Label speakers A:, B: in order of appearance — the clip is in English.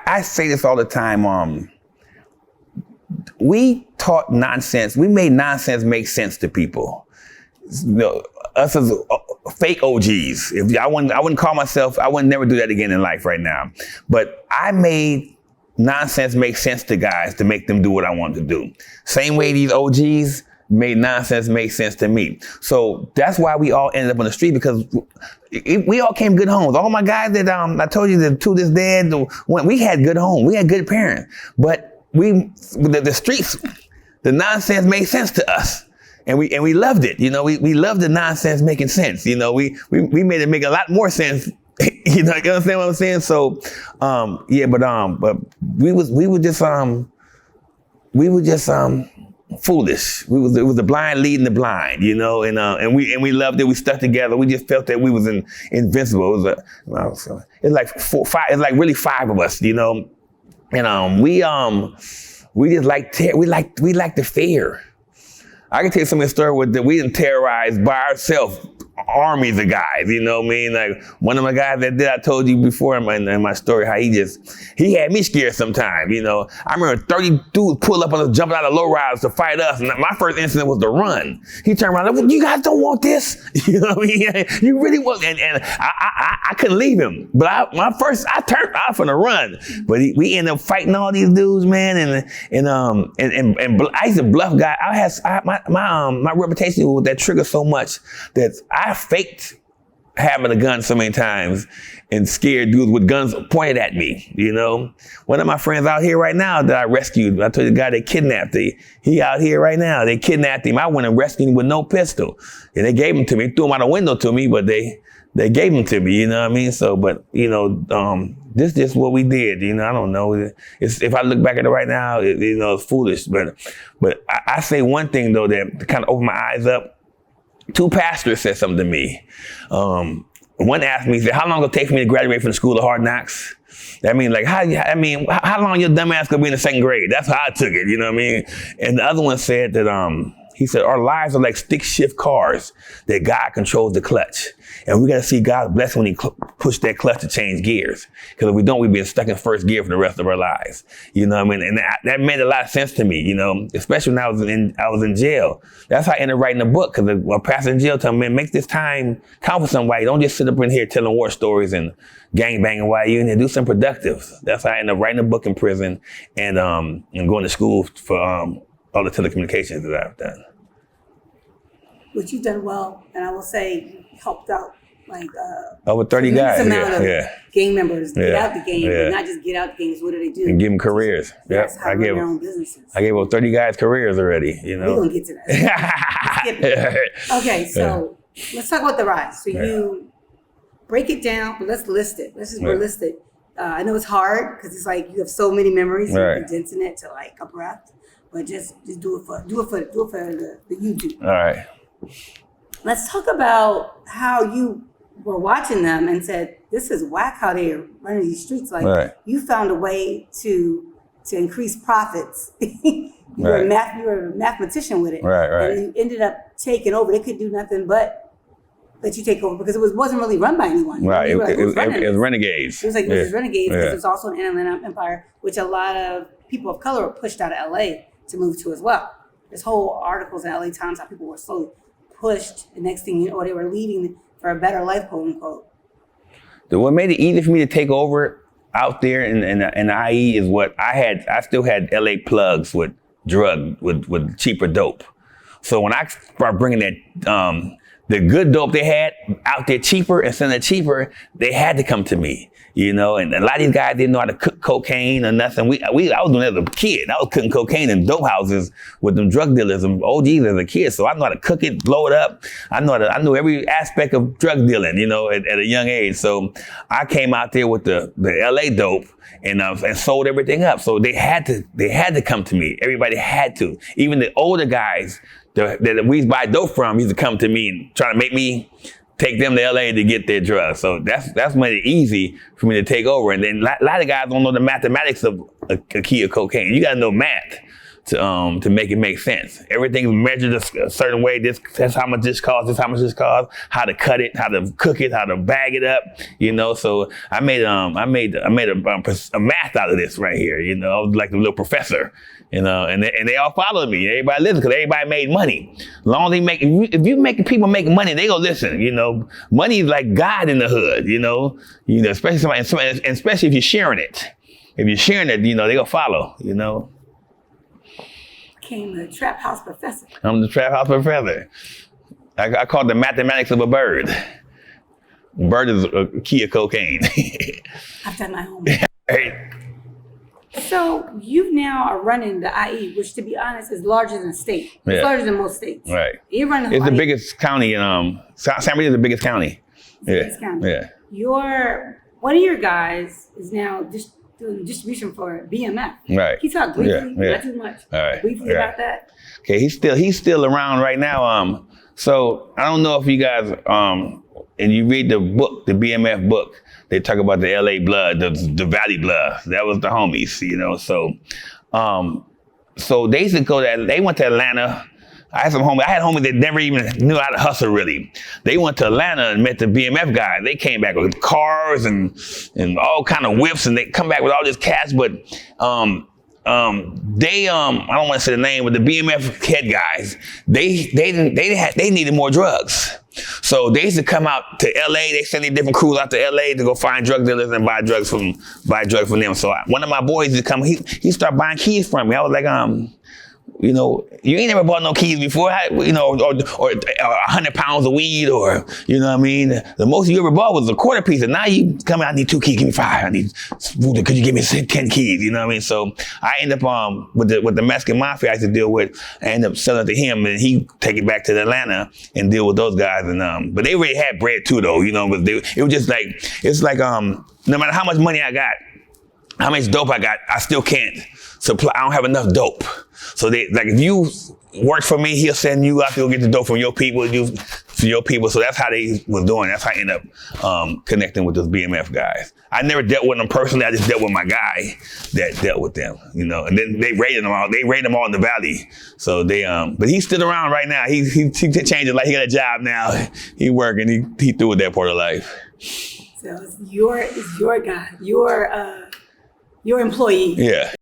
A: I say this all the time. We taught nonsense. We made nonsense make sense to people. You know, us as fake OGs. I wouldn't call myself. I wouldn't never do that again in life right now. But I made nonsense make sense to guys to make them do what I wanted to do. Same way these OGs made nonsense make sense to me. So that's why we all ended up on the street, because we all came good homes. All my guys that I told you, the two that's dead, we had good homes. We had good parents. But the streets, the nonsense made sense to us. And we loved it. You know, we loved the nonsense making sense. You know, we made it make a lot more sense. You understand what I'm saying? So, but we were just foolish. It was the blind leading the blind, you know, and we loved it. We stuck together. We just felt that we was invincible. It's like really five of us, you know, and we just we like the fear. I can tell you some of the story that we didn't terrorize by ourselves armies of guys, you know what I mean? Like one of my guys I told you before in my story, how he had me scared sometimes, you know. I remember 30 dudes pull up on us, jumping out of lowriders to fight us. And my first incident was to run. He turned around, like, you guys don't want this? You know what I mean? You really want, and I couldn't leave him. But I turned off on a run. But we ended up fighting all these dudes, man. And I used to bluff guys. My reputation with that trigger so much that I faked having a gun so many times and scared dudes with guns pointed at me, you know. One of my friends out here right now that I rescued, I told you the guy they kidnapped, he out here right now. They kidnapped him. I went and rescued him with no pistol. And they gave him to me, threw him out a window to me, but they gave him to me, you know what I mean? So, but, you know, this is just what we did, you know. I don't know. If I look back at it right now, you know, it's foolish. But I say one thing, though, that kind of opened my eyes up. Two pastors said something to me. One asked me, he said, how long will it take for me to graduate from the School of Hard Knocks? I mean, like, how long your dumb ass gonna be in the second grade? That's how I took it, you know what I mean? And the other one said that, he said, our lives are like stick shift cars that God controls the clutch. And we got to see God's blessing when he push that clutch to change gears. Because if we don't, we've been stuck in first gear for the rest of our lives. You know what I mean? And that made a lot of sense to me, you know, especially when I was in jail. That's how I ended up writing a book. Because a pastor in jail told me, man, make this time count for somebody. Don't just sit up in here telling war stories and gangbanging while you're in there. Do something productive. That's how I ended up writing a book in prison and going to school for all the telecommunications that I've done.
B: Which you've done well, and I will say you helped out like
A: over 30 guys.
B: Gang members get out the game, but not just get out the games. What do they do?
A: And give them careers.
B: Yes, I gave them businesses.
A: I gave over 30 guys careers already. You know,
B: we're gonna get to that. Okay, so let's talk about the rise. So you break it down, but let's list it. Let's just list it. I know it's hard because it's like you have so many memories, you're condensing it to like a breath. But just do it for the YouTube. All right. Let's talk about how you were watching them and said, this is whack how they're running these streets. Like you found a way to increase profits. You were a mathematician with it. Right. And you ended up taking over. They could do nothing but let you take over because it wasn't really run by anyone. Right. It was
A: renegades.
B: It was like, this is renegades because it was also an inland empire, which a lot of people of color were pushed out of LA to move to as well. There's whole articles in LA Times how people were slowly pushed. The next thing you know, they were leaving for a better life, quote unquote.
A: What made it easy for me to take over out there in the IE is what I still had LA plugs with with cheaper dope. So when I started bringing that, the good dope they had out there cheaper and selling it cheaper, they had to come to me, you know, and a lot of these guys didn't know how to cook cocaine or nothing. I was doing it as a kid. I was cooking cocaine in dope houses with them drug dealers and OGs as a kid. So I know how to cook it, blow it up. I knew every aspect of drug dealing, you know, at a young age. So I came out there with the LA dope and sold everything up. So they had to come to me. Everybody had to. Even the older guys that we used to buy dope from used to come to me and try to make me take them to LA to get their drugs. So that's made it easy for me to take over. And then a lot of guys don't know the mathematics of a key of cocaine. You gotta know math to make it make sense. Everything's measured a certain way. That's how much this costs. This how much this costs. How to cut it. How to cook it. How to bag it up. You know. So I made a math out of this right here. You know, I was like a little professor. You know, and they all followed me. Everybody listened because everybody made money. As long as if you make people make money, they go listen. You know, money is like God in the hood. You know, especially especially if you're sharing it. If you're sharing it, you know, they gonna follow. You know.
B: Became the trap house professor.
A: I'm the trap house professor. I call it the mathematics of a bird. Bird is a key of cocaine.
B: I've done my homework. Hey. So you now are running the IE, which to be honest is larger than the state. It's larger than most states.
A: Right.
B: You're running
A: It's the biggest county in San Diego is the biggest county.
B: Biggest county.
A: Yeah.
B: One of your guys is now just doing distribution for BMF.
A: Right.
B: Can you talk briefly, not too much, briefly about that?
A: Okay, he's still around right now. So I don't know if you guys and you read the book, the BMF book, they talk about the LA blood, the Valley blood. That was the homies, you know. So they used to go there. They went to Atlanta. I had homies that never even knew how to hustle really. They went to Atlanta and met the BMF guys. They came back with cars and all kind of whips, and they come back with all this cash. But I don't want to say the name, but the BMF head guys, they needed more drugs. So they used to come out to LA. They send these different crews out to LA to go find drug dealers and buy drugs from them. So one of my boys used to come. He started buying keys from me. I was like, you know, you ain't never bought no keys before, you know, or 100 pounds of weed, or, you know what I mean? The most you ever bought was a quarter piece, and now you come out, I need 2 keys, give me 5. Could you give me 10 keys? You know what I mean? So I end up with the Mexican mafia I used to deal with, I end up selling it to him, and he take it back to Atlanta and deal with those guys. And but they already had bread too, though, you know. But it was just like, it's like no matter how much money I got, how much dope I got, I still can't supply. I don't have enough dope. So if you work for me, he'll send you out to go get the dope from your people, So that's how they was doing. That's how I ended up connecting with those BMF guys. I never dealt with them personally. I just dealt with my guy that dealt with them, you know. And then they raided them all. They raided them all in the valley. So but he's still around right now. He changed his life. He got a job now. He working. He through with that part of life.
B: So it's your guy. Your employee.
A: Yeah.